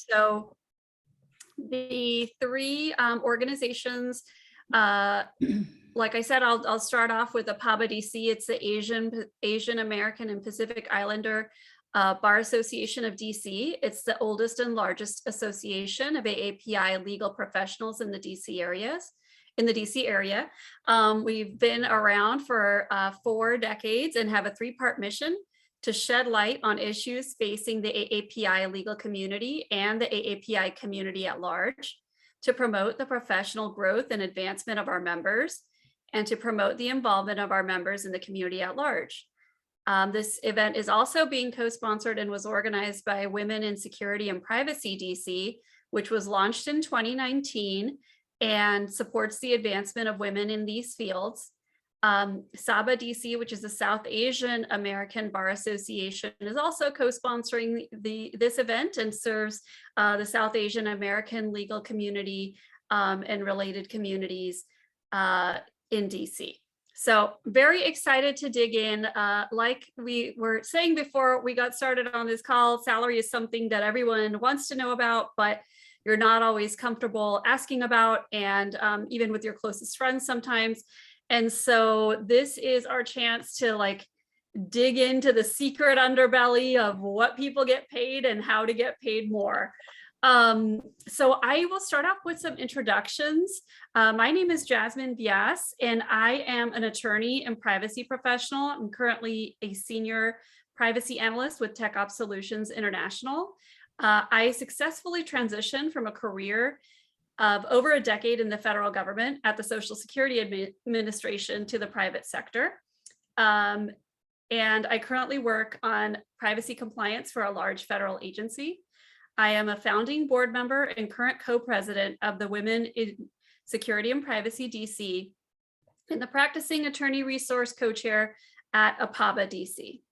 So the three organizations, like I said, I'll start off with APABA-DC. It's the Asian American and Pacific Islander Bar Association of DC. It's the oldest and largest association of AAPI legal professionals in the DC areas. In the DC area, we've been around for 4 decades and have a 3-part mission to shed light on issues facing the AAPI legal community and the AAPI community at large, to promote the professional growth and advancement of our members, and to promote the involvement of our members in the community at large. This event is also being co-sponsored and was organized by Women in Security and Privacy DC, which was launched in 2019 and supports the advancement of women in these fields. APABA-DC, which is the South Asian American Bar Association, is also co-sponsoring this event and serves the South Asian American legal community and related communities in DC. So very excited to dig in. Like we were saying before we got started on this call, salary is something that everyone wants to know about, but you're not always comfortable asking about, and even with your closest friends sometimes. And so this is our chance to like dig into the secret underbelly of what people get paid and how to get paid more. So I will start off with some introductions. My name is Jasmine Bias, and I am an attorney and privacy professional. I'm currently a senior privacy analyst with Tech Ops Solutions International. I successfully transitioned from a career of over a decade in the federal government at the Social Security Administration to the private sector. And I currently work on privacy compliance for a large federal agency. I am a founding board member and current co-president of the Women in Security and Privacy DC, and the practicing attorney resource co-chair at APABA-DC.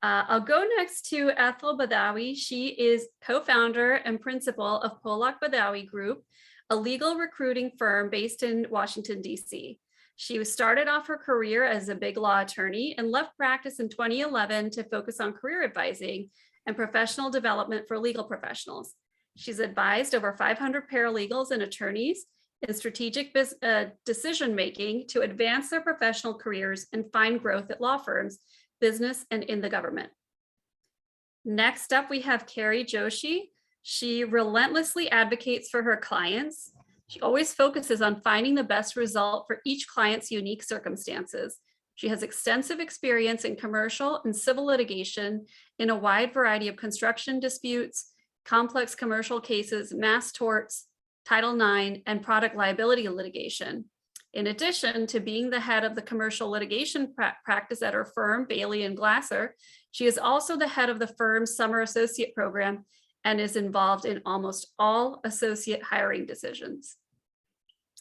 I'll go next to Ethel Badawi. She is co-founder and principal of Pollack Badawi Group, a legal recruiting firm based in Washington, DC. She started off her career as a big law attorney and left practice in 2011 to focus on career advising and professional development for legal professionals. She's advised over 500 paralegals and attorneys in strategic decision-making to advance their professional careers and find growth at law firms, business, and in the government. Next up, we have Courtney Joshi. She relentlessly advocates for her clients. She always focuses on finding the best result for each client's unique circumstances. She has extensive experience in commercial and civil litigation in a wide variety of construction disputes, complex commercial cases, mass torts, Title IX, and product liability litigation. In addition to being the head of the commercial litigation practice at her firm, Bailey & Glasser, she is also the head of the firm's summer associate program and is involved in almost all associate hiring decisions.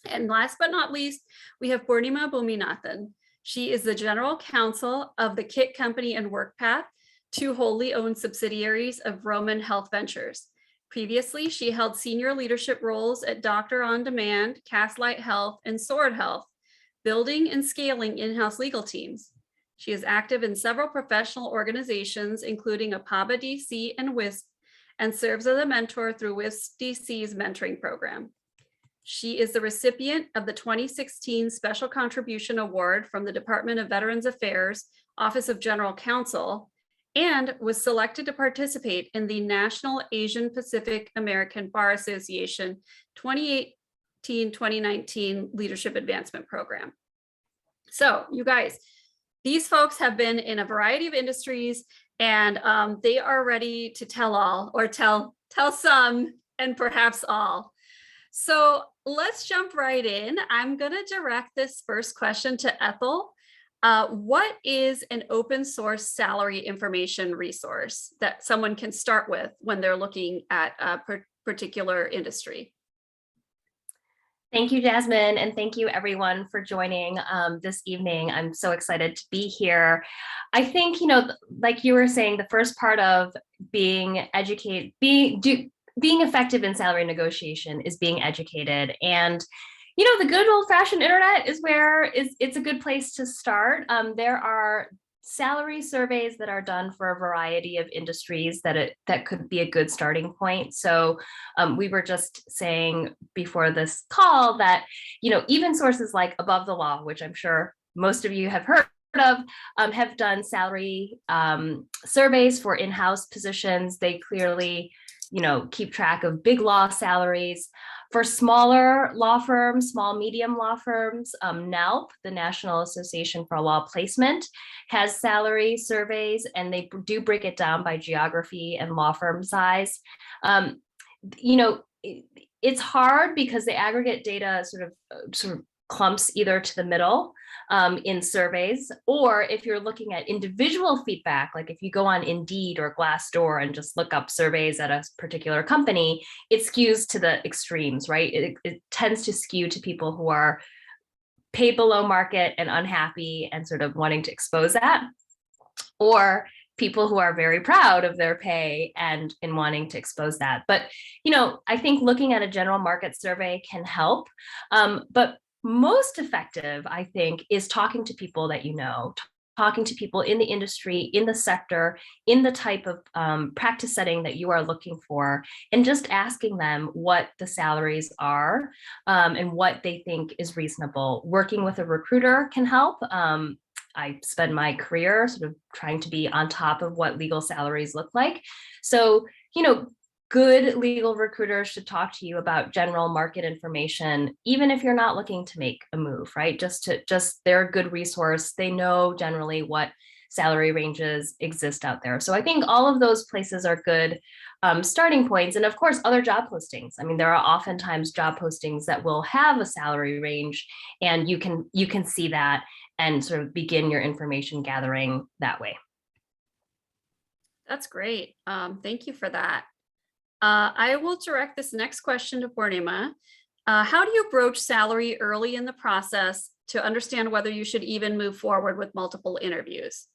And last but not least, we have Purnima Boominatha. She is the general counsel of the Kit Company and Workpath, 2 wholly owned subsidiaries of Roman Health Ventures. Previously, she held senior leadership roles at Doctor On Demand, Castlight Health, and Sword Health, building and scaling in-house legal teams. She is active in several professional organizations, including APABA-DC and WISP, and serves as a mentor through WISP-DC's mentoring program. She is the recipient of the 2016 Special Contribution Award from the Department of Veterans Affairs, Office of General Counsel, and was selected to participate in the National Asian Pacific American Bar Association 2018-2019 Leadership Advancement Program. So you guys, these folks have been in a variety of industries, and they are ready to tell all, or tell some, and perhaps all. So let's jump right in. I'm going to direct this first question to Ethel. What is an open source salary information resource that someone can start with when they're looking at a particular industry? Thank you, Jasmine, and thank you everyone for joining this evening. I'm so excited to be here. I think, like you were saying, the first part of being educated, being effective in salary negotiation is being educated. And the good old-fashioned internet is where it's a good place to start. There are salary surveys that are done for a variety of industries that could be a good starting point. So we were just saying before this call that, even sources like Above the Law, which I'm sure most of you have heard of, have done salary surveys for in-house positions. They clearly, keep track of big law salaries. For smaller law firms, small, medium law firms, NALP, the National Association for Law Placement, has salary surveys, and they do break it down by geography and law firm size. It's hard because the aggregate data sort of clumps either to the middle in surveys, or if you're looking at individual feedback, like if you go on Indeed or Glassdoor and just look up surveys at a particular company, it skews to the extremes, right? It tends to skew to people who are paid below market and unhappy and sort of wanting to expose that, or people who are very proud of their pay and in wanting to expose that. But, I think looking at a general market survey can help. But most effective, I think, is talking to people that talking to people in the industry, in the sector, in the type of practice setting that you are looking for, and just asking them what the salaries are and what they think is reasonable. Working with a recruiter can help. I spend my career sort of trying to be on top of what legal salaries look like. So, good legal recruiters should talk to you about general market information, even if you're not looking to make a move, right? They're a good resource. They know generally what salary ranges exist out there. So I think all of those places are good starting points. And of course, other job postings. I mean, there are oftentimes job postings that will have a salary range, and you can see that and sort of begin your information gathering that way. That's great. Thank you for that. I will direct this next question to Purnima. How do you broach salary early in the process to understand whether you should even move forward with multiple interviews?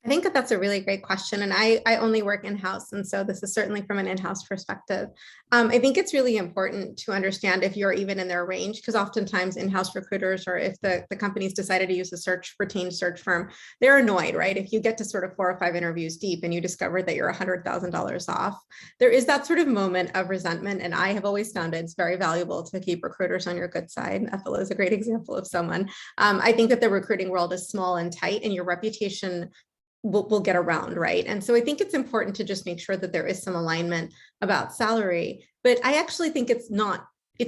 I think that that's a really great question. And I only work in-house. And so this is certainly from an in-house perspective. I think it's really important to understand if you're even in their range, because oftentimes in-house recruiters, or if the company's decided to use a retained search firm, they're annoyed, right? If you get to sort of 4 or 5 interviews deep and you discover that you're $100,000 off, there is that sort of moment of resentment. And I have always found it's very valuable to keep recruiters on your good side. Ethel is a great example of someone. I think that the recruiting world is small and tight, and your reputation will get around, right? And so I think it's important to just make sure that there is some alignment about salary. But I actually think it's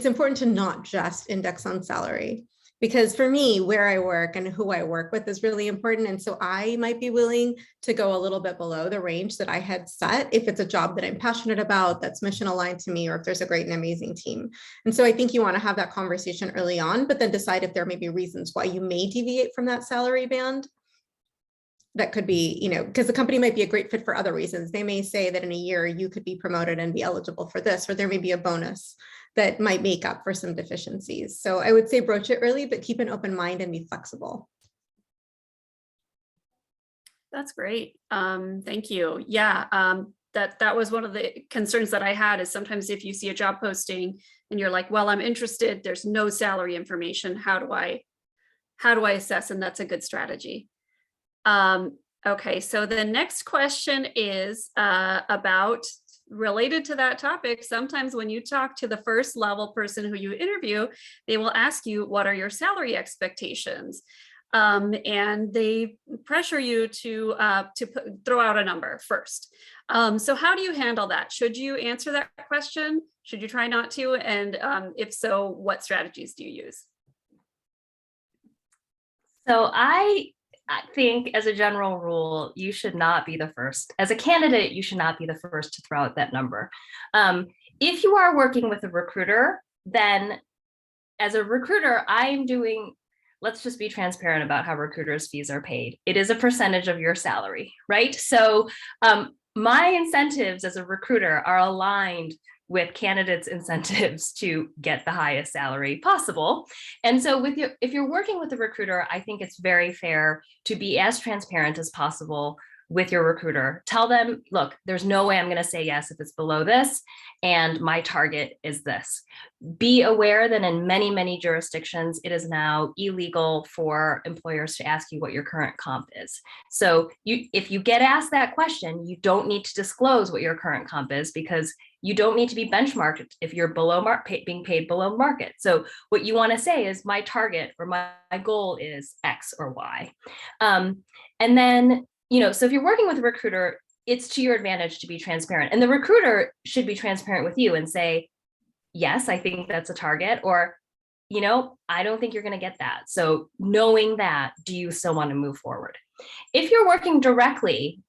important to not just index on salary, because for me, where I work and who I work with is really important. And so I might be willing to go a little bit below the range that I had set if it's a job that I'm passionate about, that's mission aligned to me, or if there's a great and amazing team. And so I think you want to have that conversation early on, but then decide if there may be reasons why you may deviate from that salary band. That could be, because the company might be a great fit for other reasons. They may say that in a year you could be promoted and be eligible for this, or there may be a bonus that might make up for some deficiencies. So I would say broach it early, but keep an open mind and be flexible. That's great. Thank you. Yeah, that was one of the concerns that I had, is sometimes if you see a job posting and you're like, well, I'm interested, there's no salary information. How do I assess? And that's a good strategy. Okay, so the next question is about, related to that topic. Sometimes when you talk to the first level person who you interview, they will ask you, what are your salary expectations? And they pressure you to throw out a number first. So how do you handle that? Should you answer that question? Should you try not to? And if so, what strategies do you use? So I think, as a general rule, you should not be the first. As a candidate, you should not be the first to throw out that number. If you are working with a recruiter, then as a recruiter, let's just be transparent about how recruiters' fees are paid. It is a percentage of your salary, right? So my incentives as a recruiter are aligned with candidates' incentives to get the highest salary possible. And so if you're working with a recruiter, I think it's very fair to be as transparent as possible with your recruiter. Tell them, look, there's no way I'm going to say yes if it's below this, and my target is this. Be aware that in many, many jurisdictions, it is now illegal for employers to ask you what your current comp is. So if you get asked that question, you don't need to disclose what your current comp is, because you don't need to be benchmarked if you're being paid below market. So what you want to say is my target or my goal is X or Y. And then, so if you're working with a recruiter, it's to your advantage to be transparent. And the recruiter should be transparent with you and say, yes, I think that's a target, or, I don't think you're going to get that. So knowing that, do you still want to move forward? If you're working directly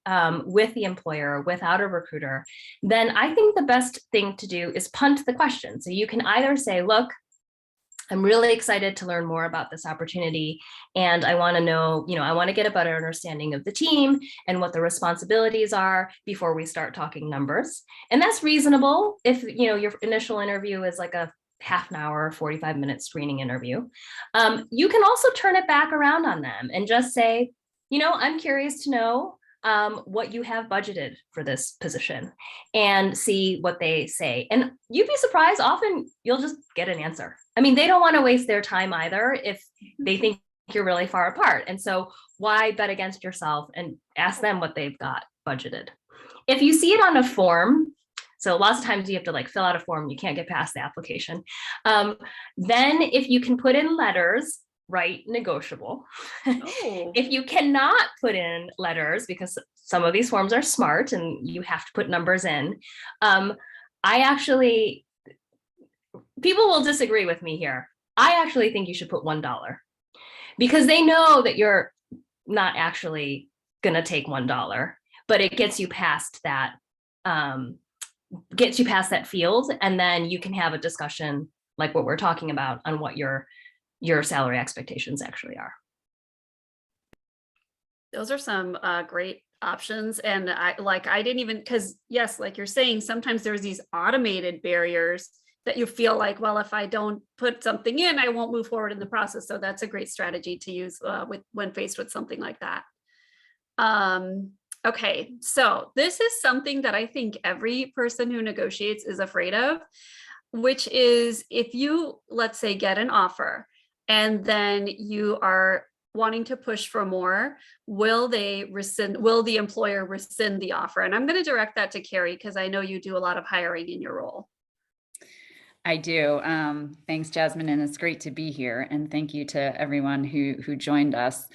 with the employer without a recruiter, then I think the best thing to do is punt the question. So you can either say, look, I'm really excited to learn more about this opportunity. And I want to know, I want to get a better understanding of the team and what the responsibilities are before we start talking numbers. And that's reasonable if, your initial interview is like a half an hour, 45-minute screening interview. You can also turn it back around on them and just say, I'm curious to know what you have budgeted for this position, and see what they say. And you'd be surprised, often you'll just get an answer. I mean, they don't want to waste their time either if they think you're really far apart. And so why bet against yourself and ask them what they've got budgeted? If you see it on a form, so lots of times you have to fill out a form, you can't get past the application. Then if you can put in letters, write negotiable. Oh. If you cannot put in letters, because some of these forms are smart and you have to put numbers in, people will disagree with me here. I actually think you should put $1, because they know that you're not actually going to take $1, but it gets you past that, field. And then you can have a discussion like what we're talking about on what your salary expectations actually are. Those are some great options. And I didn't even, because yes, like you're saying, sometimes there's these automated barriers that you feel like, well, if I don't put something in, I won't move forward in the process. So that's a great strategy to use when faced with something like that. Okay, so this is something that I think every person who negotiates is afraid of, which is if you, let's say, get an offer and then you are wanting to push for more, will the employer rescind the offer? And I'm going to direct that to Cary, because I know you do a lot of hiring in your role. I do. Thanks, Jasmine, and it's great to be here. And thank you to everyone who joined us.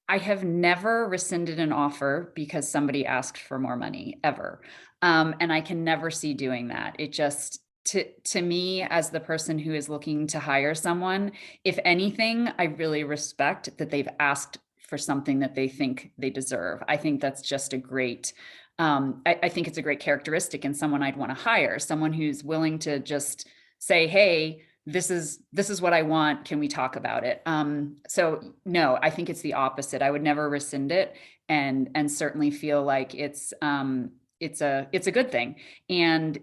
I have never rescinded an offer because somebody asked for more money, ever. And I can never see doing that. It just, to me, as the person who is looking to hire someone, if anything, I really respect that they've asked for something that they think they deserve. I think that's just a great, I think it's a great characteristic in someone I'd want to hire, someone who's willing to just say, hey, this is what I want. Can we talk about it? So no, I think it's the opposite. I would never rescind it, and certainly feel like it's a good thing. And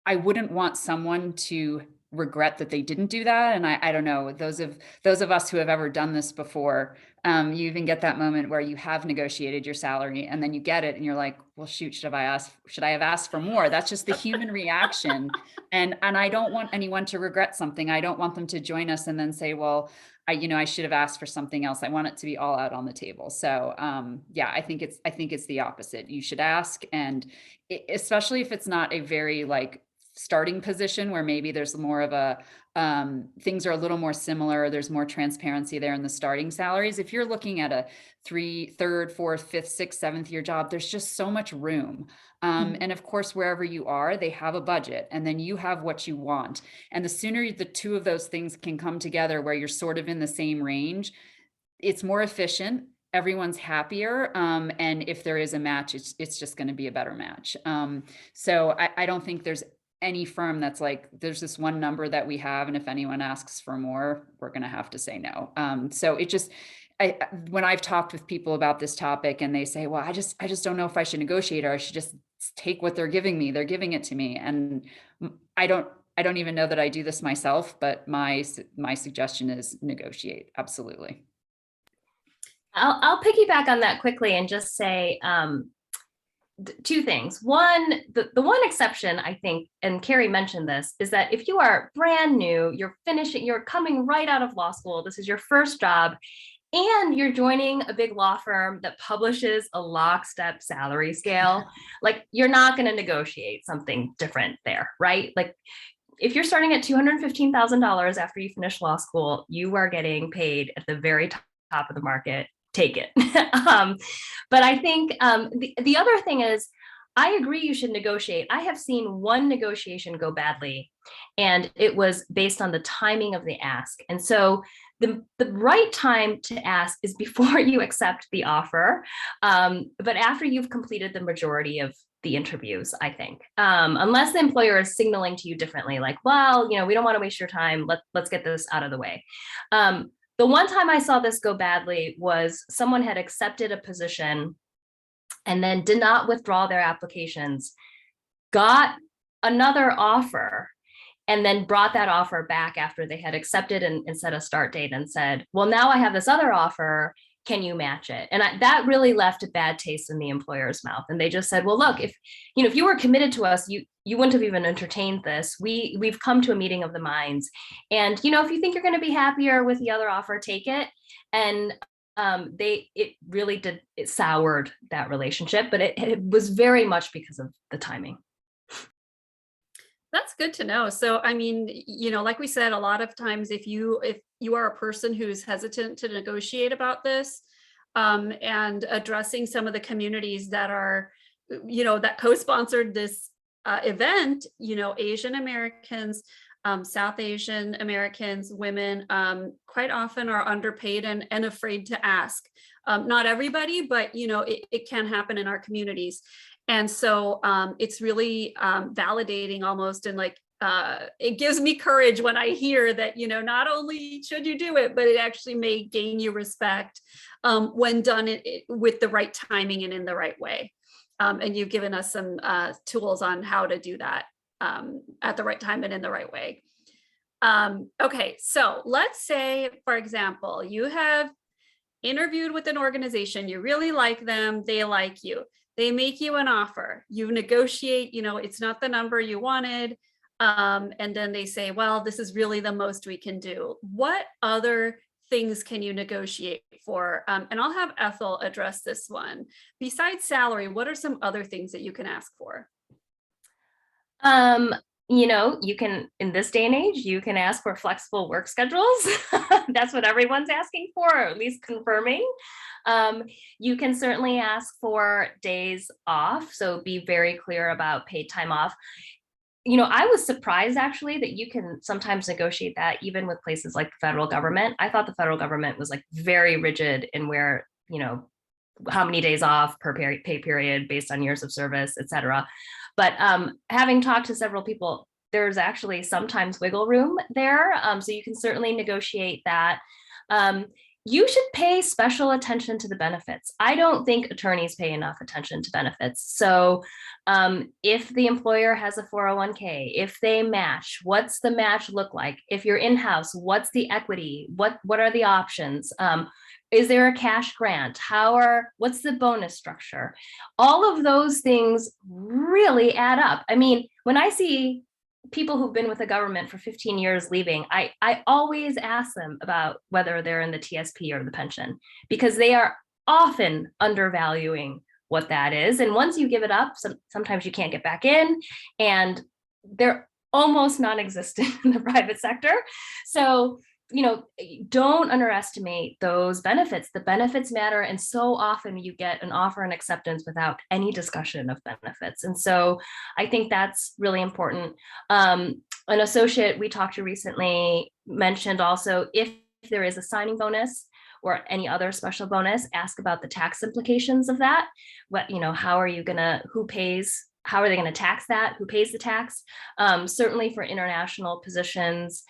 I wouldn't want someone to regret that they didn't do that. And I don't know, those of us who have ever done this before, you even get that moment where you have negotiated your salary and then you get it and you're like, well, shoot, should I have asked for more? That's just the human reaction. And I don't want anyone to regret something. I don't want them to join us and then say, well, I should have asked for something else. I want it to be all out on the table. So yeah, I think it's the opposite. You should ask. And especially if it's not a very starting position where maybe there's more of a, things are a little more similar. There's more transparency there in the starting salaries. If you're looking at a 3rd, 4th, 5th, 6th, 7th year job, there's just so much room. And of course, wherever you are, they have a budget and then you have what you want. And the sooner the two of those things can come together where you're sort of in the same range, it's more efficient. Everyone's happier. And if there is a match, it's just going to be a better match. So I don't think there's any firm that's like, there's this one number that we have, and if anyone asks for more, we're going to have to say no. So it just, when I've talked with people about this topic and they say, well, I just don't know if I should negotiate or I should just take what they're giving me. They're giving it to me. And I don't even know that I do this myself, but my suggestion is negotiate. Absolutely. I'll piggyback on that quickly and just say two things. One, the one exception, I think, and Cary mentioned this, is that if you are brand new, you're coming right out of law school, this is your first job, and you're joining a big law firm that publishes a lockstep salary scale, like you're not going to negotiate something different there, right? Like if you're starting at $215,000 after you finish law school, you are getting paid at the very top of the market. Take it. But I think the other thing is, I agree you should negotiate. I have seen one negotiation go badly, and it was based on the timing of the ask. And so the right time to ask is before you accept the offer, but after you've completed the majority of the interviews, I think, unless the employer is signaling to you differently, like, well, we don't want to waste your time. Let's get this out of the way. The one time I saw this go badly was someone had accepted a position and then did not withdraw their applications, got another offer, and then brought that offer back after they had accepted and set a start date and said, well, now I have this other offer. Can you match it? And that really left a bad taste in the employer's mouth. And they just said, well, look, if you were committed to us, you wouldn't have even entertained this. We've come to a meeting of the minds. And, if you think you're going to be happier with the other offer, take it. And it soured that relationship, but it was very much because of the timing. That's good to know. So, I mean, like we said, a lot of times if you are a person who's hesitant to negotiate about this, and addressing some of the communities that are, that co-sponsored this event, Asian Americans, South Asian Americans, women, quite often are underpaid and afraid to ask. Not everybody, but, it can happen in our communities. And so it's really validating almost, and like it gives me courage when I hear that, not only should you do it, but it actually may gain you respect when done with the right timing and in the right way. And you've given us some tools on how to do that at the right time and in the right way. Okay, so let's say, for example, you have interviewed with an organization, you really like them, they like you. They make you an offer, you negotiate, it's not the number you wanted. And then they say, well, this is really the most we can do. What other things can you negotiate for? And I'll have Ethel address this one. Besides salary, what are some other things that you can ask for? You can, in this day and age, you can ask for flexible work schedules. That's what everyone's asking for, or at least confirming. You can certainly ask for days off. So be very clear about paid time off. I was surprised actually that you can sometimes negotiate that even with places like the federal government. I thought the federal government was like very rigid in where, how many days off per pay period based on years of service, et cetera. But having talked to several people, there's actually sometimes wiggle room there. So you can certainly negotiate that. You should pay special attention to the benefits. I don't think attorneys pay enough attention to benefits. So if the employer has a 401k, if they match, what's the match look like? If you're in-house, what's the equity? What are the options? Is there a cash grant? What's the bonus structure? All of those things really add up. I mean, when I see people who've been with the government for 15 years leaving, I always ask them about whether they're in the TSP or the pension, because they are often undervaluing what that is. And once you give it up, sometimes you can't get back in, and they're almost non-existent in the private sector. So, don't underestimate those benefits. The benefits matter. And so often you get an offer and acceptance without any discussion of benefits. And so I think that's really important. An associate we talked to recently mentioned also, if there is a signing bonus or any other special bonus, ask about the tax implications of that. How are they going to tax that? Who pays the tax? Certainly for international positions,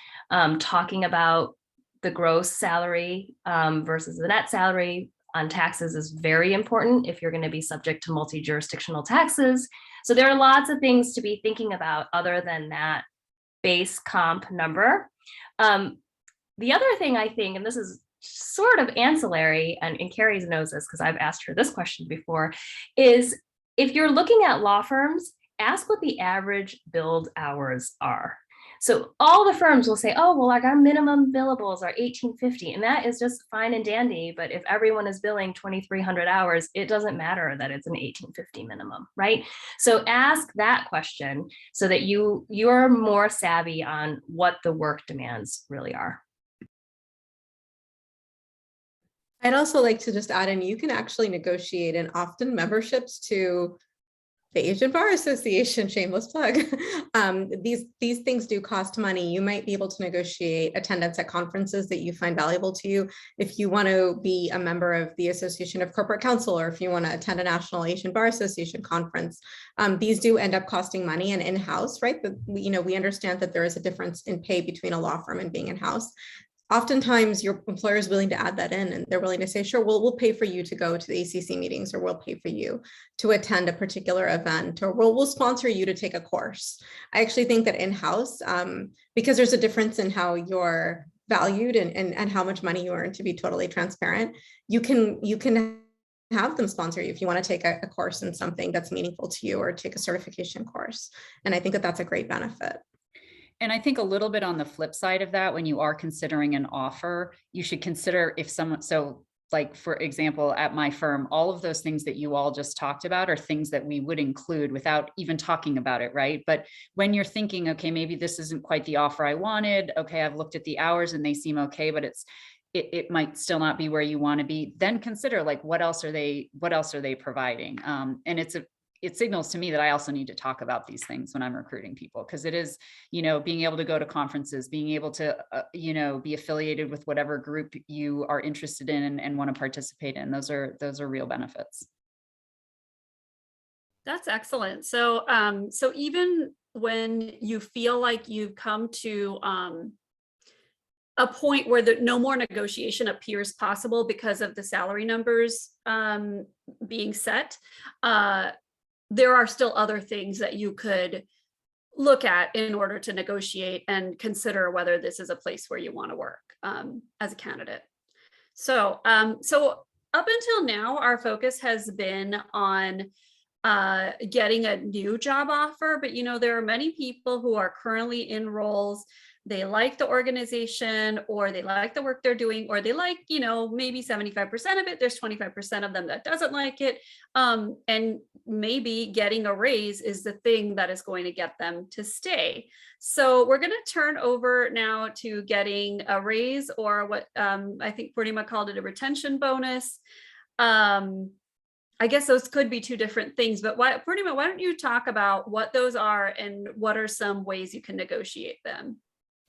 talking about the gross salary versus the net salary on taxes is very important if you're going to be subject to multi-jurisdictional taxes. So there are lots of things to be thinking about other than that base comp number. The other thing I think, and this is sort of ancillary, and Cary knows this because I've asked her this question before, is if you're looking at law firms, ask what the average billed hours are. So all the firms will say, oh, well, like our minimum billables are $1,850, and that is just fine and dandy. But if everyone is billing 2,300 hours, it doesn't matter that it's an $1,850 minimum, right? So ask that question so that you're more savvy on what the work demands really are. I'd also like to just add in, you can actually negotiate, and often memberships to the Asian Bar Association, shameless plug. These things do cost money. You might be able to negotiate attendance at conferences that you find valuable to you. If you want to be a member of the Association of Corporate Counsel, or if you want to attend a National Asian Bar Association conference, these do end up costing money. And in-house, right? But we understand that there is a difference in pay between a law firm and being in-house. Oftentimes your employer is willing to add that in, and they're willing to say, sure, we'll pay for you to go to the ACC meetings, or we'll pay for you to attend a particular event, or we'll sponsor you to take a course. I actually think that in-house, because there's a difference in how you're valued and how much money you earn, to be totally transparent, you can have them sponsor you if you want to take a course in something that's meaningful to you, or take a certification course. And I think that that's a great benefit. And I think a little bit on the flip side of that, when you are considering an offer, you should consider if someone, so like, for example, at my firm, all of those things that you all just talked about are things that we would include without even talking about it, right? But when you're thinking, okay, maybe this isn't quite the offer I wanted. Okay, I've looked at the hours and they seem okay, but it might still not be where you want to be. Then consider, like, what else are they providing? And it signals to me that I also need to talk about these things when I'm recruiting people, because it is, being able to go to conferences, being able to, be affiliated with whatever group you are interested in and want to participate in. Those are real benefits. That's excellent. So, so even when you feel like you've come to a point where no more negotiation appears possible because of the salary numbers being set, there are still other things that you could look at in order to negotiate and consider whether this is a place where you want to work as a candidate. So, so up until now, our focus has been on getting a new job offer, but there are many people who are currently in roles. They like the organization, or they like the work they're doing, or they like, maybe 75% of it. There's 25% of them that doesn't like it. And maybe getting a raise is the thing that is going to get them to stay. So we're going to turn over now to getting a raise, or what I think Purnima called it, a retention bonus. I guess those could be two different things, but Purnima, why don't you talk about what those are and what are some ways you can negotiate them?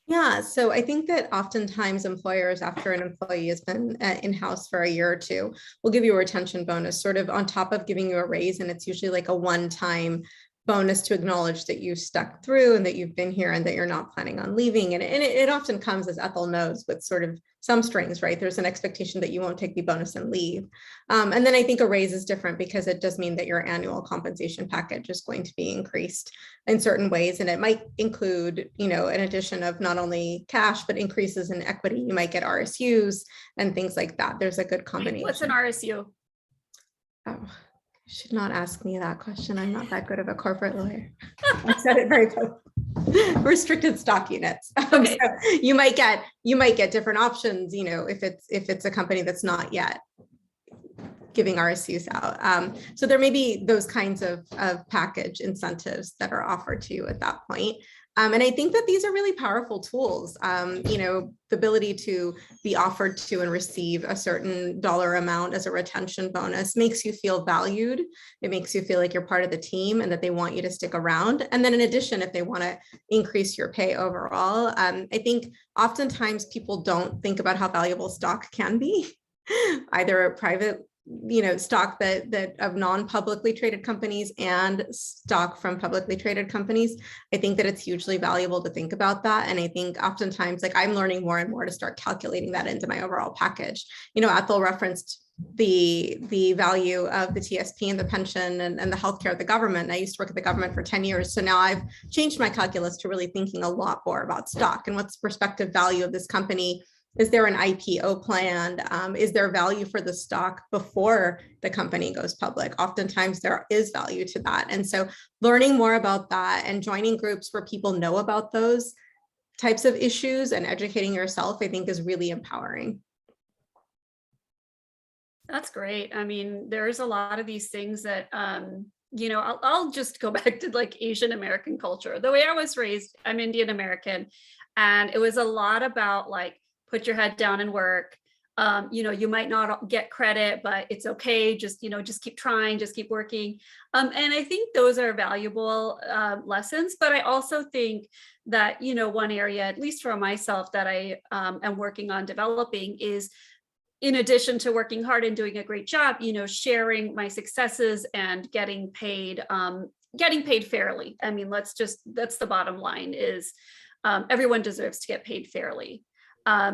Yeah, so I think that oftentimes employers, after an employee has been in-house for a year or two, will give you a retention bonus sort of on top of giving you a raise. And it's usually like a one-time bonus to acknowledge that you stuck through and that you've been here and that you're not planning on leaving. And it often comes, as Ethel knows, with sort of some strings, right? There's an expectation that you won't take the bonus and leave. And then I think a raise is different because it does mean that your annual compensation package is going to be increased in certain ways. And it might include, an addition of not only cash, but increases in equity. You might get RSUs and things like that. There's a good combination. What's an RSU? Oh. You should not ask me that question. I'm not that good of a corporate lawyer. I said it very close. Restricted stock units. Okay. So you might get different options, if it's a company that's not yet giving RSUs out. So there may be those kinds of package incentives that are offered to you at that point. And I think that these are really powerful tools. The ability to be offered to and receive a certain dollar amount as a retention bonus makes you feel valued. It makes you feel like you're part of the team and that they want you to stick around. And then in addition, if they want to increase your pay overall, I think oftentimes people don't think about how valuable stock can be, either a private stock that of non-publicly traded companies and stock from publicly traded companies. I think that it's hugely valuable to think about that. And I think oftentimes, like, I'm learning more and more to start calculating that into my overall package. Ethel referenced the value of the TSP and the pension and the healthcare of the government. I used to work at the government for 10 years. So now I've changed my calculus to really thinking a lot more about stock and what's the prospective value of this company Is there an IPO planned? Is there value for the stock before the company goes public? Oftentimes there is value to that. And so learning more about that and joining groups where people know about those types of issues and educating yourself, I think is really empowering. That's great. I mean, there's a lot of these things that, you know, I'll just go back to like Asian American culture. The way I was raised, I'm Indian American, and it was a lot about like, put your head down and work. You know, you might not get credit, but it's okay. Just, you know, just keep trying, just keep working. And I think those are valuable lessons. But I also think that, you know, one area, at least for myself, that I am working on developing is, in addition to working hard and doing a great job, you know, sharing my successes and getting paid fairly. I mean, that's the bottom line is everyone deserves to get paid fairly.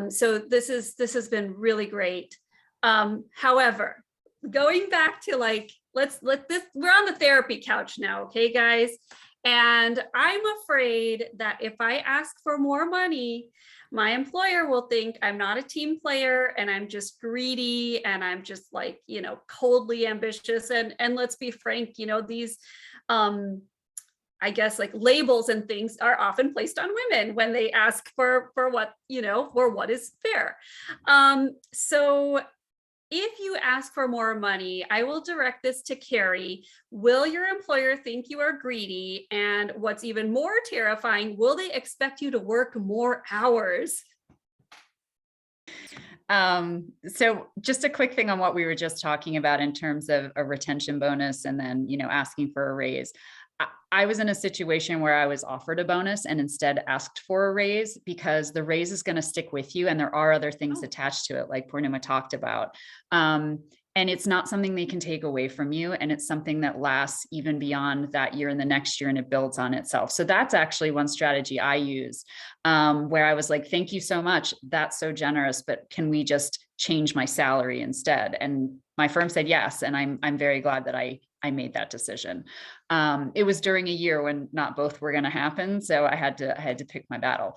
So this has been really great. However, going back to like, we're on the therapy couch now, okay, guys? And I'm afraid that if I ask for more money, my employer will think I'm not a team player and I'm just greedy and I'm just like, you know, coldly ambitious. And let's be frank, you know, these, I guess like labels and things are often placed on women when they ask for what, you know, for what is fair. So if you ask for more money, I will direct this to Cary. Will your employer think you are greedy? And what's even more terrifying, will they expect you to work more hours? So just a quick thing on what we were just talking about in terms of a retention bonus and then, you know, asking for a raise. I was in a situation where I was offered a bonus and instead asked for a raise because the raise is going to stick with you. And there are other things attached to it, like Purnima talked about. And it's not something they can take away from you. And it's something that lasts even beyond that year and the next year, and it builds on itself. So that's actually one strategy I use, where I was like, thank you so much. That's so generous, but can we just change my salary instead? And my firm said yes. And I'm very glad that I made that decision. It was during a year when not both were going to happen. So I had to pick my battle.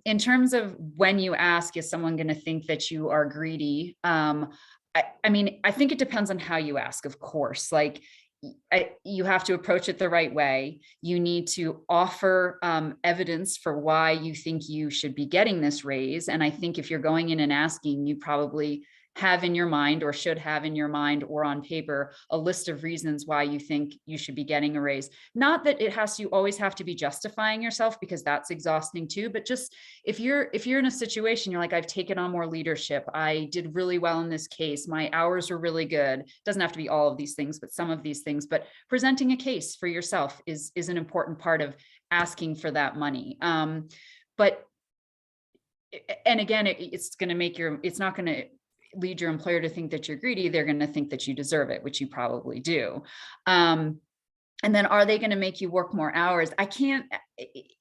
In terms of when you ask, is someone going to think that you are greedy? I mean, I think it depends on how you ask, of course. Like, you have to approach it the right way. You need to offer evidence for why you think you should be getting this raise. And I think if you're going in and asking, you probably have in your mind or should have in your mind or on paper a list of reasons why you think you should be getting a raise. Not that you always have to be justifying yourself, because that's exhausting too, but just if you're in a situation, you're like, I've taken on more leadership, I did really well in this case, my hours were really good. It doesn't have to be all of these things, but some of these things. But presenting a case for yourself is an important part of asking for that money. And again, it's not going to lead your employer to think that you're greedy. They're going to think that you deserve it, which you probably do. And then are they going to make you work more hours? I can't,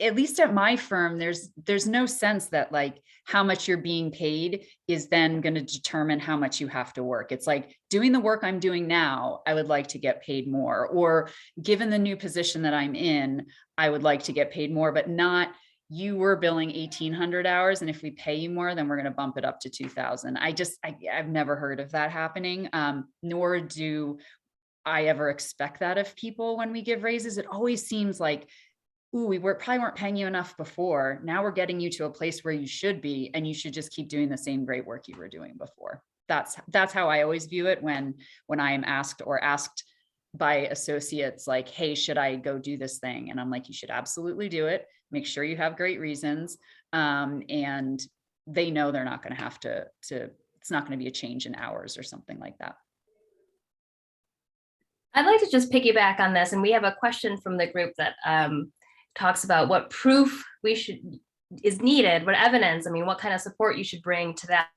at least at my firm, there's no sense that like how much you're being paid is then going to determine how much you have to work. It's like, doing the work I'm doing now, I would like to get paid more, or given the new position that I'm in, I would like to get paid more, but not, you were billing 1,800 hours, and if we pay you more, then we're going to bump it up to 2,000. I've never heard of that happening, nor do I ever expect that of people when we give raises. It always seems like, ooh, probably weren't paying you enough before. Now we're getting you to a place where you should be, and you should just keep doing the same great work you were doing before. That's how I always view it when I am asked by associates, like, hey, should I go do this thing? And I'm like, you should absolutely do it. Make sure you have great reasons. And they know they're not going to have to, it's not going to be a change in hours or something like that. I'd like to just piggyback on this. And we have a question from the group that talks about what proof is needed, what evidence, I mean, what kind of support you should bring to that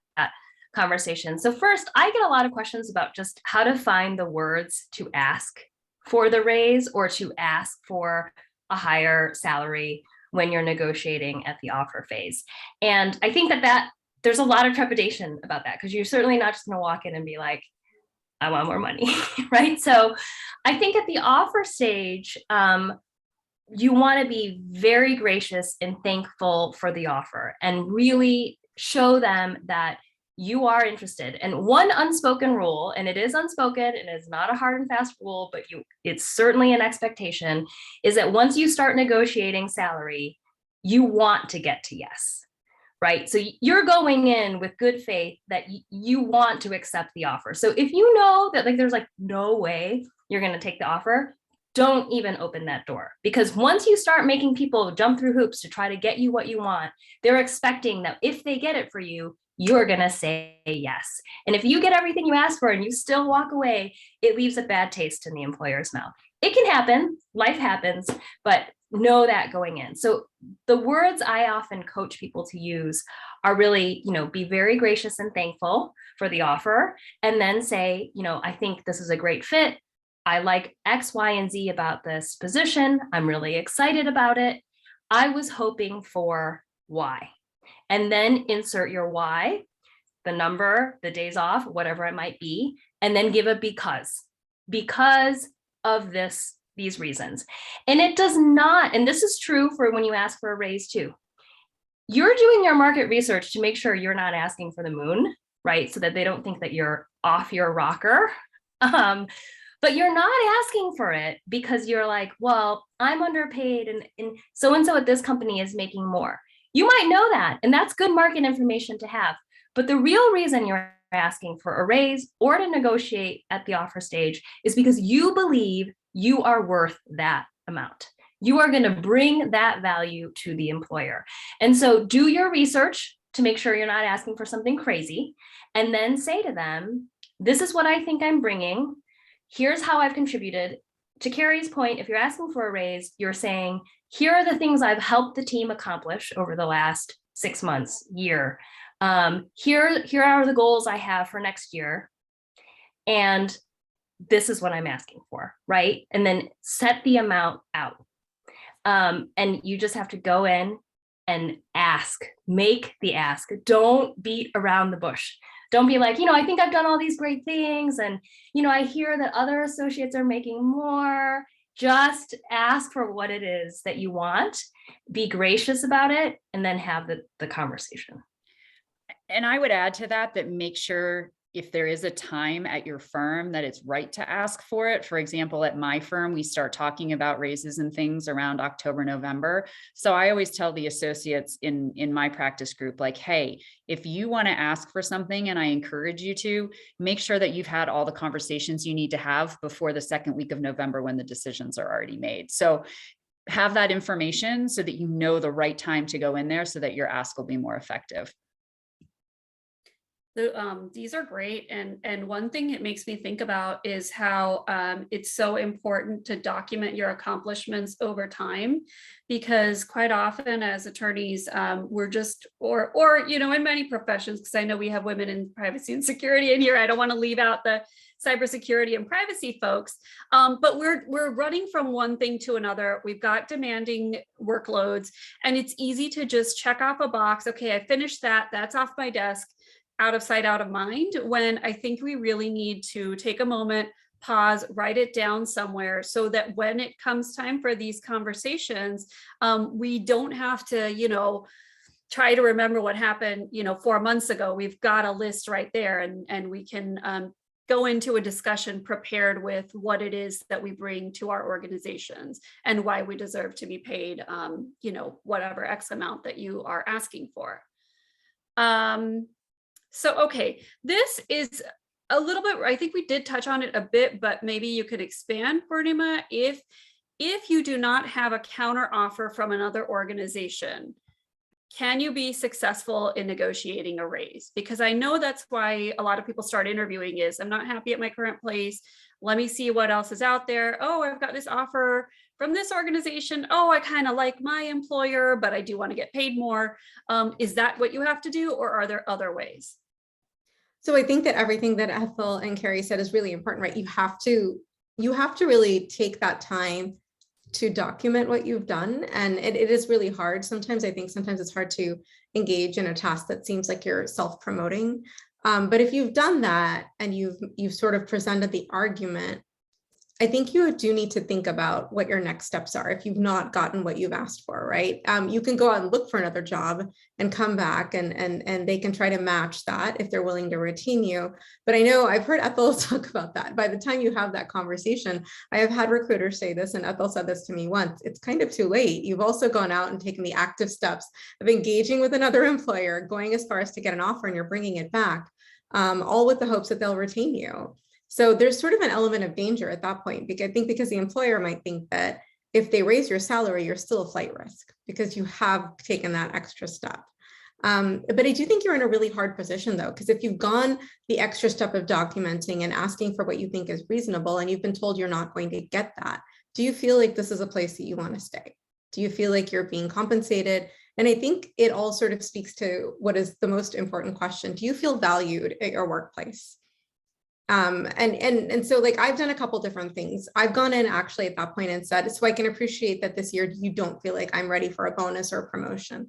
conversation. So first, I get a lot of questions about just how to find the words to ask for the raise or to ask for a higher salary when you're negotiating at the offer phase. And I think that there's a lot of trepidation about that, because you're certainly not just going to walk in and be like, I want more money, right? So I think at the offer stage, you want to be very gracious and thankful for the offer and really show them that you are interested. And one unspoken rule, and it is unspoken and it's not a hard and fast rule, but it's certainly an expectation, is that once you start negotiating salary, you want to get to yes, right? So you're going in with good faith that you want to accept the offer. So if you know that like there's like no way you're going to take the offer, don't even open that door, because once you start making people jump through hoops to try to get you what you want, they're expecting that if they get it for you, you're going to say yes. And if you get everything you asked for and you still walk away, it leaves a bad taste in the employer's mouth. It can happen, life happens, but know that going in. So the words I often coach people to use are really, be very gracious and thankful for the offer, and then say, I think this is a great fit. I like X, Y, and Z about this position. I'm really excited about it. I was hoping for Y. And then insert your why, the number, the days off, whatever it might be, and then give a because of these reasons. And it does not, and this is true for when you ask for a raise too. You're doing your market research to make sure you're not asking for the moon, right? So that they don't think that you're off your rocker. But you're not asking for it because you're like, well, I'm underpaid and so-and-so at this company is making more. You might know that, and that's good market information to have. But the real reason you're asking for a raise or to negotiate at the offer stage is because you believe you are worth that amount. You are going to bring that value to the employer. And so do your research to make sure you're not asking for something crazy, and then say to them, this is what I think I'm bringing. Here's how I've contributed. To Cary's point, if you're asking for a raise, you're saying, here are the things I've helped the team accomplish over the last 6 months, year. Here are the goals I have for next year. And this is what I'm asking for, right? And then set the amount out. And you just have to go in and ask, make the ask. Don't beat around the bush. Don't be like, I think I've done all these great things. And, I hear that other associates are making more. Just ask for what it is that you want, be gracious about it, and then have the conversation. And I would add to that make sure if there is a time at your firm that it's right to ask for it. For example, at my firm, we start talking about raises and things around October, November. So I always tell the associates in my practice group, like, hey, if you want to ask for something, and I encourage you to, make sure that you've had all the conversations you need to have before the second week of November when the decisions are already made. So have that information so that you know the right time to go in there so that your ask will be more effective. These are great. And one thing it makes me think about is how it's so important to document your accomplishments over time, because quite often as attorneys, we're just, or in many professions, because I know we have women in privacy and security in here. I don't want to leave out the cybersecurity and privacy folks, but we're running from one thing to another. We've got demanding workloads, and it's easy to just check off a box. Okay, I finished that. That's off my desk. Out of sight, out of mind, when I think we really need to take a moment, pause, write it down somewhere so that when it comes time for these conversations, we don't have to, try to remember what happened, 4 months ago. We've got a list right there, and we can go into a discussion prepared with what it is that we bring to our organizations and why we deserve to be paid, whatever X amount that you are asking for. So, okay, this is a little bit, I think we did touch on it a bit, but maybe you could expand, Purnima, if you do not have a counter offer from another organization, can you be successful in negotiating a raise? Because I know that's why a lot of people start interviewing is, I'm not happy at my current place. Let me see what else is out there. Oh, I've got this offer from this organization. Oh, I kind of like my employer, but I do want to get paid more. Is that what you have to do, or are there other ways? So I think that everything that Ethel and Cary said is really important, right? You have to really take that time to document what you've done. And it is really hard. Sometimes it's hard to engage in a task that seems like you're self-promoting. But if you've done that and you've sort of presented the argument, I think you do need to think about what your next steps are if you've not gotten what you've asked for, right? You can go out and look for another job and come back and they can try to match that if they're willing to retain you. But I know I've heard Ethel talk about that. By the time you have that conversation, I have had recruiters say this, and Ethel said this to me once, it's kind of too late. You've also gone out and taken the active steps of engaging with another employer, going as far as to get an offer, and you're bringing it back, all with the hopes that they'll retain you. So there's sort of an element of danger at that point, because I think because the employer might think that if they raise your salary, you're still a flight risk because you have taken that extra step. But I do think you're in a really hard position though, because if you've gone the extra step of documenting and asking for what you think is reasonable, and you've been told you're not going to get that, do you feel like this is a place that you want to stay? Do you feel like you're being compensated? And I think it all sort of speaks to what is the most important question. Do you feel valued at your workplace? And so like I've done a couple different things. I've gone in actually at that point and said, so I can appreciate that this year you don't feel like I'm ready for a bonus or a promotion.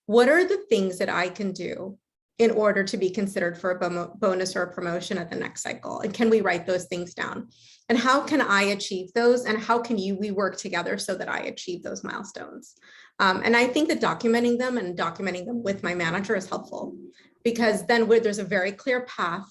What are the things that I can do in order to be considered for a bonus or a promotion at the next cycle? And can we write those things down? And how can I achieve those? And how can we work together so that I achieve those milestones? And I think that documenting them and documenting them with my manager is helpful, because then there's a very clear path.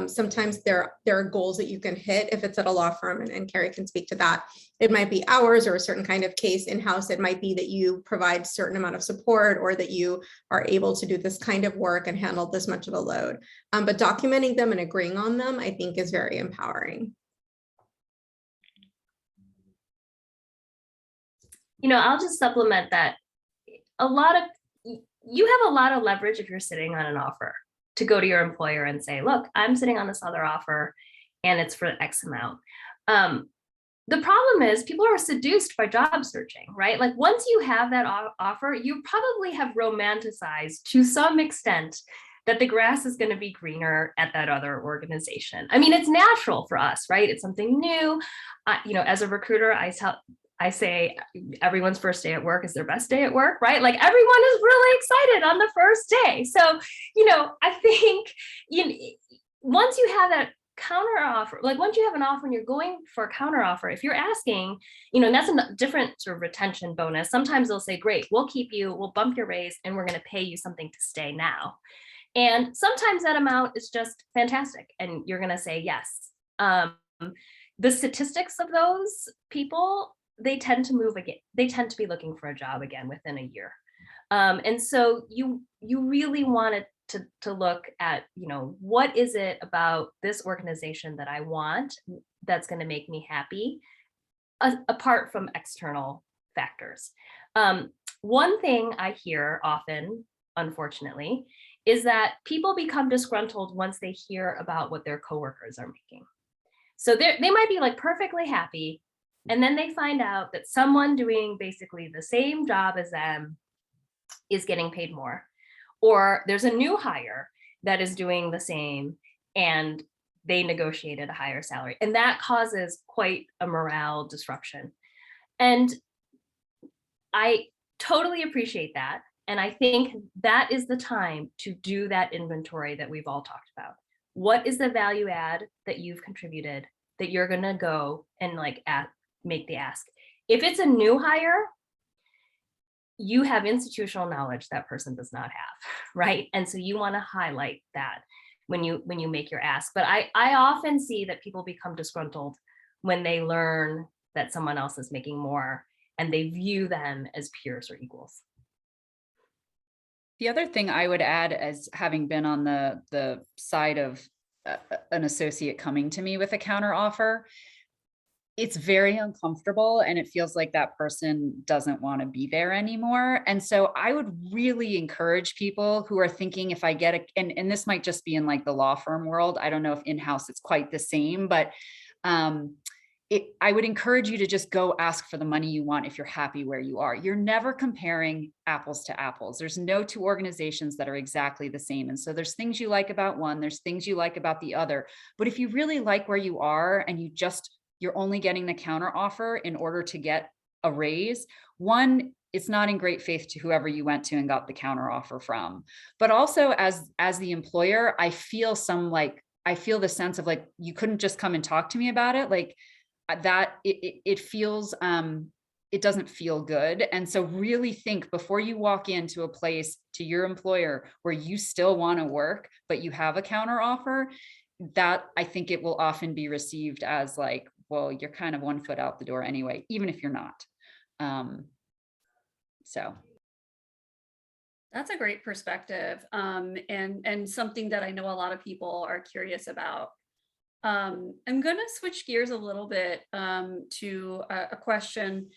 Sometimes there are goals that you can hit if it's at a law firm, and Cary can speak to that. It might be hours or a certain kind of case. In-house, it might be that you provide certain amount of support, or that you are able to do this kind of work and handle this much of a load. But documenting them and agreeing on them, I think, is very empowering. I'll just supplement that. You have a lot of leverage if you're sitting on an offer to go to your employer and say, look, I'm sitting on this other offer and it's for X amount. The problem is people are seduced by job searching, right? Like once you have that offer, you probably have romanticized to some extent that the grass is going to be greener at that other organization. I mean, it's natural for us, right? It's something new. As a recruiter, I say everyone's first day at work is their best day at work, right? Like everyone is really excited on the first day. So, I think once you have that counter offer, like once you have an offer and you're going for a counter offer, if you're asking, and that's a different sort of retention bonus. Sometimes they'll say, great, we'll keep you, we'll bump your raise, and we're going to pay you something to stay now. And sometimes that amount is just fantastic. And you're going to say yes. The statistics of those people, they tend to move again. They tend to be looking for a job again within a year. And so you really wanted to look at, what is it about this organization that I want that's going to make me happy, apart from external factors. One thing I hear often, unfortunately, is that people become disgruntled once they hear about what their coworkers are making. So they might be like perfectly happy, and then they find out that someone doing basically the same job as them is getting paid more. Or there's a new hire that is doing the same and they negotiated a higher salary. And that causes quite a morale disruption. And I totally appreciate that. And I think that is the time to do that inventory that we've all talked about. What is the value add that you've contributed that you're going to go and make the ask? If it's a new hire, you have institutional knowledge that person does not have, right? And so you want to highlight that when you make your ask. But I often see that people become disgruntled when they learn that someone else is making more and they view them as peers or equals. The other thing I would add, as having been on the side of an associate coming to me with a counter offer, it's very uncomfortable and it feels like that person doesn't want to be there anymore. And so I would really encourage people who are thinking, if I get and this might just be in like the law firm world, I don't know if in-house it's quite the same, but I would encourage you to just go ask for the money you want if you're happy where you are. You're never comparing apples to apples. There's no two organizations that are exactly the same. And so there's things you like about one, there's things you like about the other. But if you really like where you are and you're only getting the counter offer in order to get a raise, one, it's not in great faith to whoever you went to and got the counter offer from. But also as the employer, I feel the sense of like, you couldn't just come and talk to me about it. Like, it feels, it doesn't feel good. And so really think before you walk into a place to your employer where you still want to work, but you have a counter offer, that I think it will often be received as like, well, you're kind of 1 foot out the door anyway, even if you're not. So. That's a great perspective, and something that I know a lot of people are curious about. I'm going to switch gears a little bit to a question.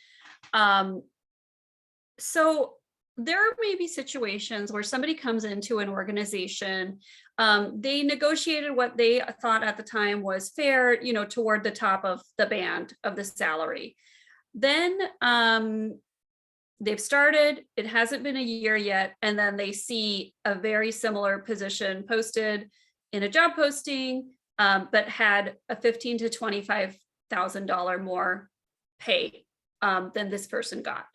So there may be situations where somebody comes into an organization, they negotiated what they thought at the time was fair, toward the top of the band of the salary. Then they've started, it hasn't been a year yet, and then they see a very similar position posted in a job posting, but had a $15,000 to $25,000 more pay than this person got.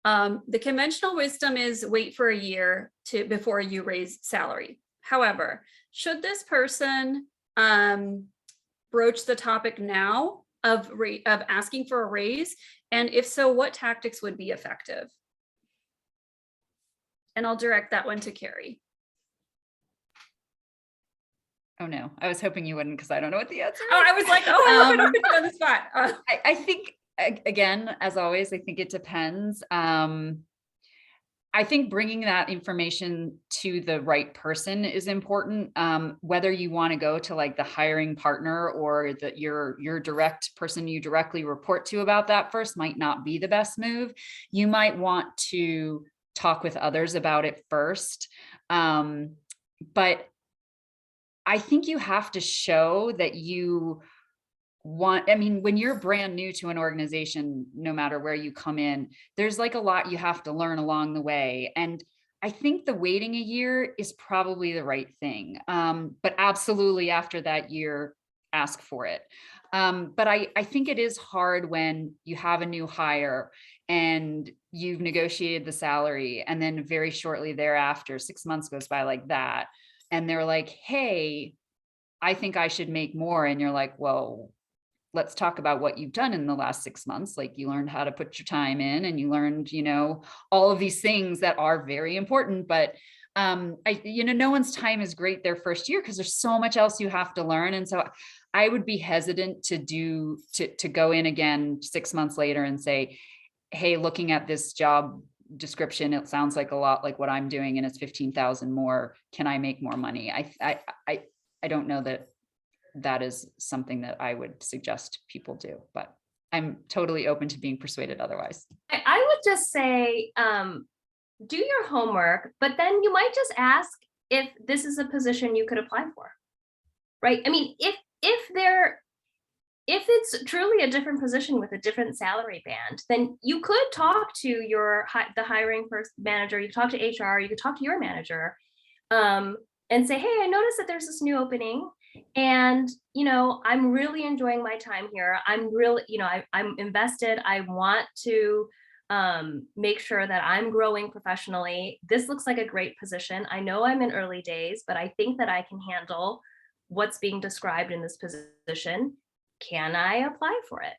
The conventional wisdom is wait for a year before you raise salary. However, should this person broach the topic now of asking for a raise? And if so, what tactics would be effective? And I'll direct that one to Cary. Oh no, I was hoping you wouldn't because I don't know what the answer is. Oh, I was like, oh, I'm gonna put you on the spot. I think, again, as always, I think it depends. I think bringing that information to the right person is important. Whether you want to go to like the hiring partner or your direct person you directly report to about that first might not be the best move. You might want to talk with others about it first. But I think you have to show that you want, when you're brand new to an organization, no matter where you come in, there's like a lot you have to learn along the way. And I think the waiting a year is probably the right thing. But absolutely after that year, ask for it. But I think it is hard when you have a new hire and you've negotiated the salary, and then very shortly thereafter, 6 months goes by like that, and they're like, hey, I think I should make more. And you're like, well, let's talk about what you've done in the last 6 months. Like you learned how to put your time in, and you learned, all of these things that are very important. But no one's time is great their first year because there's so much else you have to learn. And so I would be hesitant to go in again 6 months later and say, hey, looking at this job description, it sounds like a lot like what I'm doing, and it's 15,000 more. Can I make more money? I don't know that is something that I would suggest people do, but I'm totally open to being persuaded otherwise. I would just say, do your homework, but then you might just ask if this is a position you could apply for, right? If it's truly a different position with a different salary band, then you could talk to the hiring manager, you could talk to HR, you could talk to your manager, and say, hey, I noticed that there's this new opening, and I'm really enjoying my time here. I'm really, I'm invested. I want to make sure that I'm growing professionally. This looks like a great position. I know I'm in early days, but I think that I can handle what's being described in this position. Can I apply for it?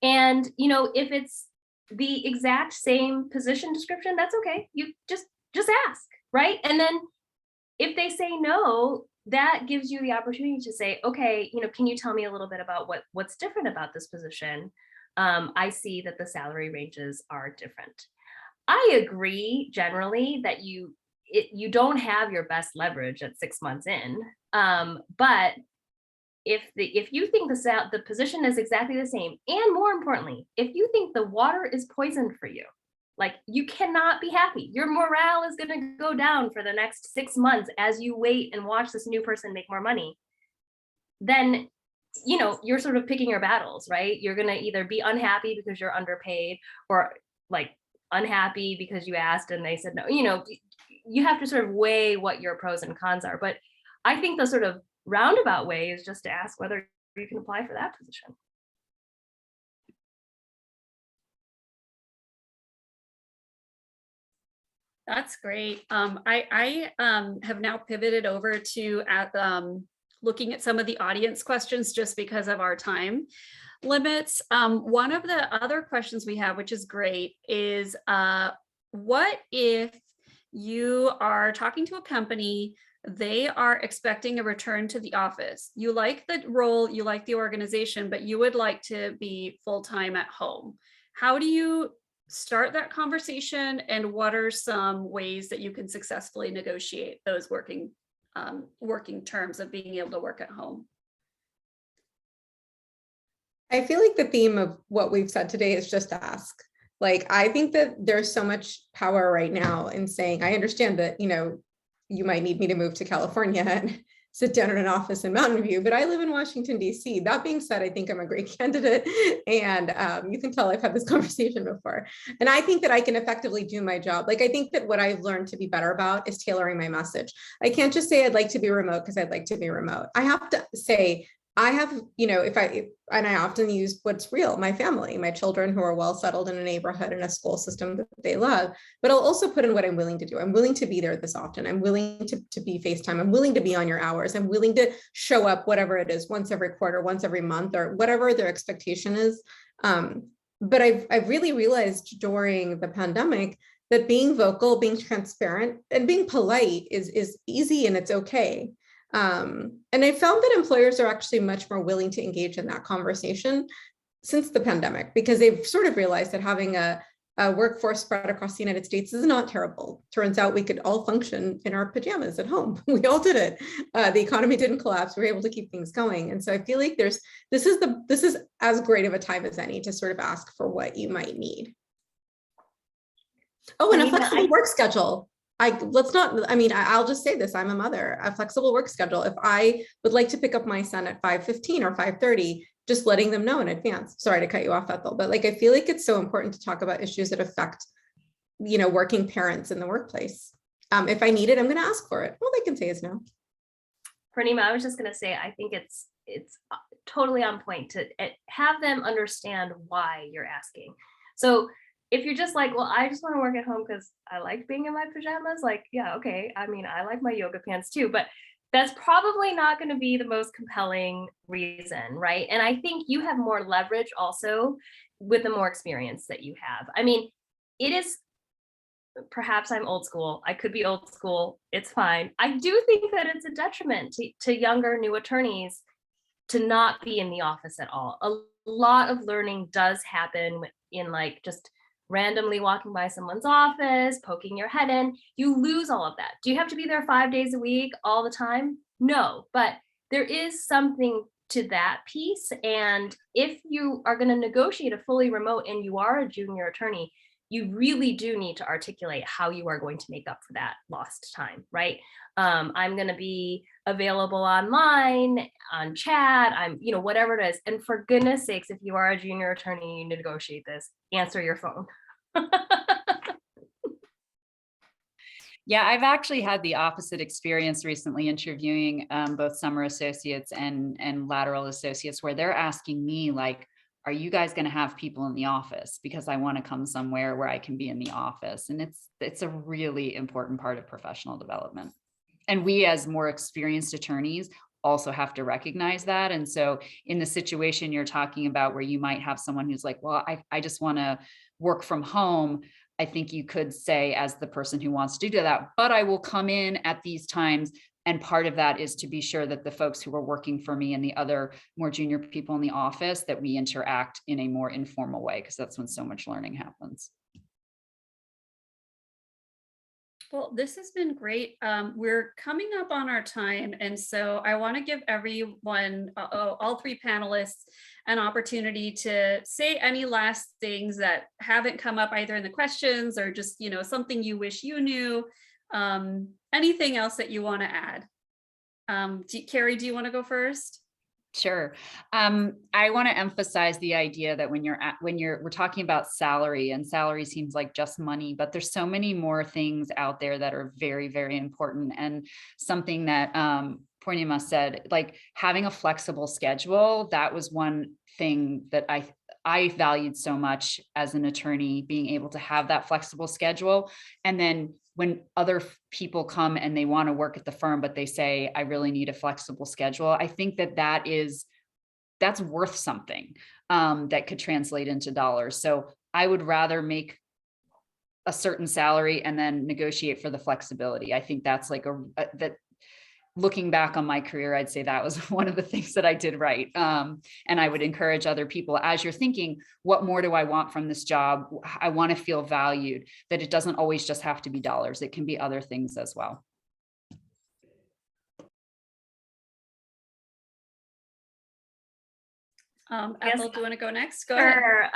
And if it's the exact same position description, that's okay. You just ask, right? And then if they say no, that gives you the opportunity to say, okay, can you tell me a little bit about what's different about this position? I see that the salary ranges are different. I agree generally that you don't have your best leverage at 6 months in, but if you think the position is exactly the same, and more importantly, if you think the water is poisoned for you, like you cannot be happy, your morale is going to go down for the next 6 months as you wait and watch this new person make more money, then you're sort of picking your battles, right? You're going to either be unhappy because you're underpaid, or like unhappy because you asked and they said no. You have to sort of weigh what your pros and cons are. But I think the sort of roundabout way is just to ask whether you can apply for that position. That's great. I have now pivoted over to looking at some of the audience questions just because of our time. limits. One of the other questions we have, which is great, is what if you are talking to a company, they are expecting a return to the office. You like the role, you like the organization, but you would like to be full-time at home. How do you start that conversation, and what are some ways that you can successfully negotiate those working terms of being able to work at home? I feel like the theme of what we've said today is just ask. Like, I think that there's so much power right now in saying, I understand that, you might need me to move to California and sit down in an office in Mountain View, but I live in Washington, D.C. That being said, I think I'm a great candidate. And you can tell I've had this conversation before. And I think that I can effectively do my job. Like, I think that what I've learned to be better about is tailoring my message. I can't just say I'd like to be remote because I'd like to be remote. I have to say, I have, and I often use what's real, my family, my children who are well settled in a neighborhood and a school system that they love, but I'll also put in what I'm willing to do. I'm willing to be there this often. I'm willing to be FaceTime. I'm willing to be on your hours. I'm willing to show up, whatever it is, once every quarter, once every month, or whatever their expectation is. But I've really realized during the pandemic that being vocal, being transparent, and being polite is easy and it's okay. And I found that employers are actually much more willing to engage in that conversation since the pandemic, because they've sort of realized that having a workforce spread across the United States is not terrible. Turns out we could all function in our pajamas at home. We all did it. The economy didn't collapse. We were able to keep things going. And so I feel like this is as great of a time as any to sort of ask for what you might need. Oh, and a flexible work schedule. I'll just say this, I'm a mother, a flexible work schedule. If I would like to pick up my son at 5:15 or 5:30, just letting them know in advance. Sorry to cut you off, Ethel, but like, I feel like it's so important to talk about issues that affect, working parents in the workplace. If I need it, I'm going to ask for it. All they can say is no. Purnima, I was just going to say, I think it's totally on point to have them understand why you're asking. So if you're just like, well, I just want to work at home because I like being in my pajamas, like, yeah, okay. I mean, I like my yoga pants too, but that's probably not going to be the most compelling reason, right? And I think you have more leverage also with the more experience that you have. I mean, it is, perhaps I'm old school. I could be old school. It's fine. I do think that it's a detriment to younger, new attorneys to not be in the office at all. A lot of learning does happen in like just randomly walking by someone's office, poking your head in. You lose all of that. Do you have to be there 5 days a week all the time? No, but there is something to that piece. And if you are going to negotiate a fully remote and you are a junior attorney, you really do need to articulate how you are going to make up for that lost time, right? I'm going to be available online, on chat, whatever it is. And for goodness sakes, if you are a junior attorney, you negotiate this, answer your phone. Yeah, I've actually had the opposite experience recently interviewing both summer associates and lateral associates, where they're asking me like, are you guys going to have people in the office? Because I want to come somewhere where I can be in the office. And it's a really important part of professional development. And we, as more experienced attorneys, also have to recognize that. And so in the situation you're talking about where you might have someone who's like, well, I just want to work from home, I think you could say, as the person who wants to do that, but I will come in at these times. And part of that is to be sure that the folks who are working for me and the other more junior people in the office, that we interact in a more informal way, because that's when so much learning happens. Well, this has been great. We're coming up on our time. And so I want to give everyone, all three panelists, an opportunity to say any last things that haven't come up either in the questions or just, something you wish you knew. Anything else that you want to add? Cary, do you want to go first? Sure. I want to emphasize the idea that we're talking about salary, and salary seems like just money, but there's so many more things out there that are very, very important. And something that Purnima said, like having a flexible schedule, that was one thing that I valued so much as an attorney, being able to have that flexible schedule. And then when other people come and they want to work at the firm, but they say, I really need a flexible schedule, I think that's worth something. that could translate into dollars. So I would rather make a certain salary and then negotiate for the flexibility. I think that's like that looking back on my career, I'd say that was one of the things that I did right. And I would encourage other people, as you're thinking, what more do I want from this job? I want to feel valued, that it doesn't always just have to be dollars. It can be other things as well. Ethel, do you want to go next? Go ahead. Sure.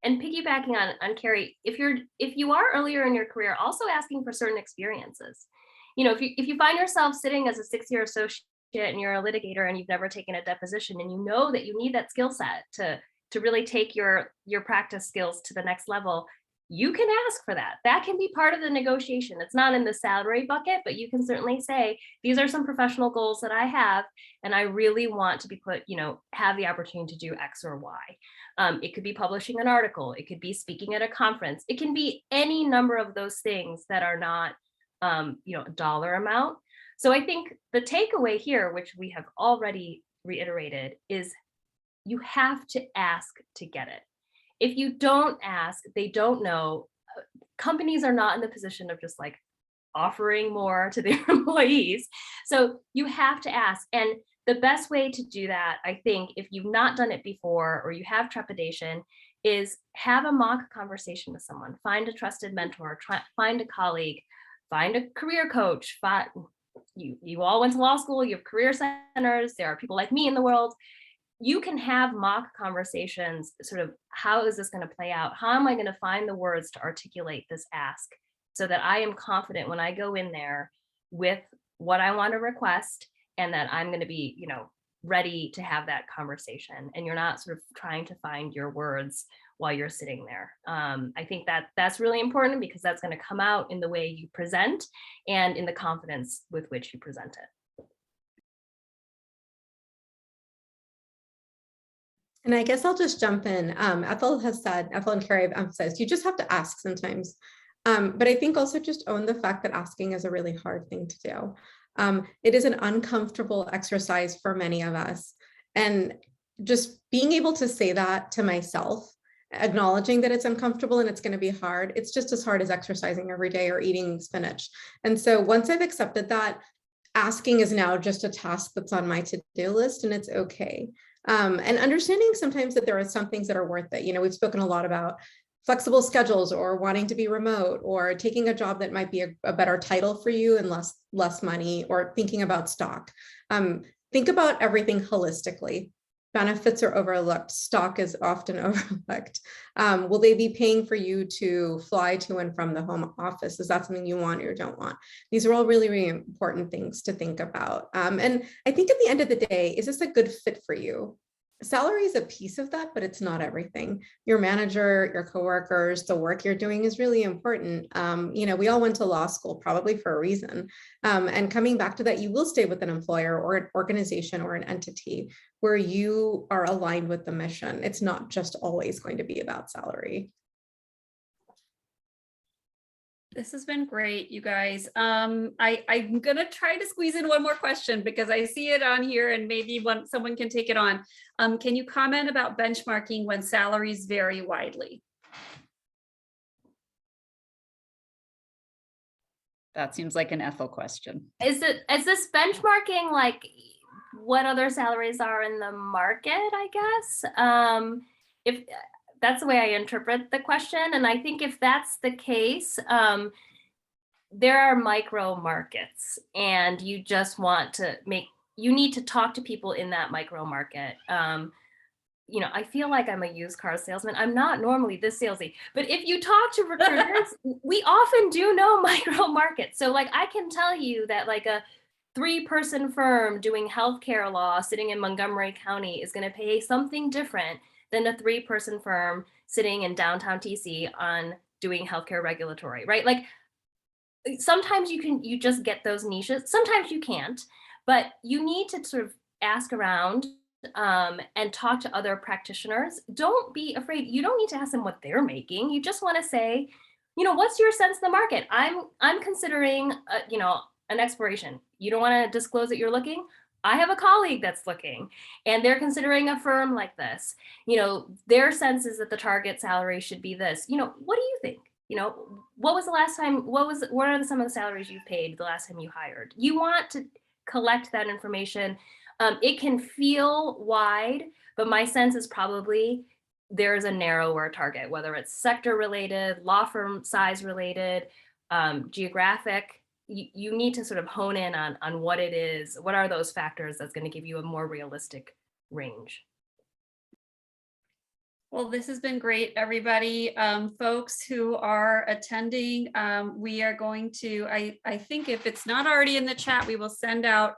And piggybacking on Cary, if you are earlier in your career, also asking for certain experiences. You know, if you find yourself sitting as a 6-year associate and you're a litigator and you've never taken a deposition, and you know that you need that skill set to really take your practice skills to the next level, you can ask for that. That can be part of the negotiation. It's not in the salary bucket, but you can certainly say, these are some professional goals that I have, and I really want to be have the opportunity to do X or Y. It could be publishing an article. It could be speaking at a conference. It can be any number of those things that are not, a dollar amount. So I think the takeaway here, which we have already reiterated, is you have to ask to get it. If you don't ask, they don't know. Companies are not in the position of just like offering more to their employees. So you have to ask. And the best way to do that, I think, if you've not done it before or you have trepidation, is have a mock conversation with someone. Find a trusted mentor, find a colleague, find a career coach. You all went to law school, you have career centers, there are people like me in the world. You can have mock conversations, sort of, how is this going to play out? How am I going to find the words to articulate this ask so that I am confident when I go in there with what I want to request, and that I'm going to be, ready to have that conversation, and you're not sort of trying to find your words while you're sitting there. I think that's really important, because that's going to come out in the way you present and in the confidence with which you present it. And I guess I'll just jump in. Ethel and Cary have emphasized, you just have to ask sometimes. But I think also just own the fact that asking is a really hard thing to do. It is an uncomfortable exercise for many of us. And just being able to say that to myself, acknowledging that it's uncomfortable and it's going to be hard, it's just as hard as exercising every day or eating spinach. And so once I've accepted that, asking is now just a task that's on my to-do list, and it's okay. And understanding sometimes that there are some things that are worth it. We've spoken a lot about flexible schedules, or wanting to be remote, or taking a job that might be a better title for you and less money, or thinking about stock. Think about everything holistically. Benefits are overlooked. Stock is often overlooked. Will they be paying for you to fly to and from the home office? Is that something you want or don't want? These are all really, really important things to think about. And I think at the end of the day, is this a good fit for you? Salary is a piece of that, but it's not everything. Your manager, your coworkers, the work you're doing is really important. We all went to law school probably for a reason. And coming back to that, you will stay with an employer or an organization or an entity where you are aligned with the mission. It's not just always going to be about salary. This has been great, you guys. I'm gonna try to squeeze in one more question, because I see it on here and maybe someone can take it on. Can you comment about benchmarking when salaries vary widely? That seems like an Ethel question. Is this benchmarking like what other salaries are in the market, I guess? If that's the way I interpret the question. And I think if that's the case, there are micro markets, and you just want to you need to talk to people in that micro market. I feel like I'm a used car salesman. I'm not normally this salesy, but if you talk to recruiters, we often do know micro markets. So like, I can tell you that like a 3-person firm doing healthcare law sitting in Montgomery County is going to pay something different than a 3-person firm sitting in downtown TC on doing healthcare regulatory, right? Like sometimes you just get those niches. Sometimes you can't, but you need to sort of ask around and talk to other practitioners. Don't be afraid. You don't need to ask them what they're making. You just want to say, what's your sense of the market? I'm considering, an exploration. You don't want to disclose that you're looking. I have a colleague that's looking and they're considering a firm like this. You know, their sense is that the target salary should be this. You know, what do you think? You know, what was the last time, what are some of the salaries you've paid the last time you hired? You want to collect that information. It can feel wide, but my sense is probably there's a narrower target, whether it's sector related, law firm size related, geographic. You need to sort of hone in on what it is, what are those factors that's going to give you a more realistic range. Well, this has been great, everybody. Folks who are attending, we are going to, I think if it's not already in the chat, we will send out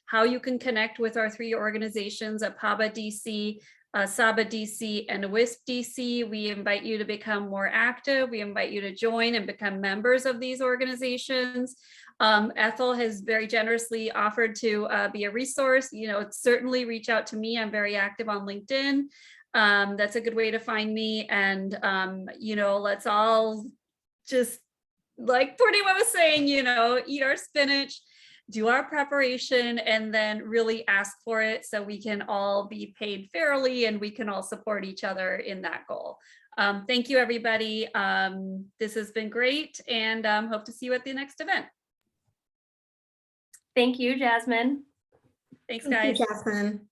how you can connect with our 3 organizations at APABA-DC, SABA-DC, and WISP-DC. We invite you to become more active. We invite you to join and become members of these organizations. Ethel has very generously offered to be a resource. You know, certainly reach out to me. I'm very active on LinkedIn. That's a good way to find me. And, you know, let's all just, like Purnima was saying, you know, eat our spinach, do our preparation, and then really ask for it so we can all be paid fairly and we can all support each other in that goal. Thank you, everybody. This has been great, and hope to see you at the next event. Thank you, Jasmine. Thanks, Thank guys. you, Jasmine.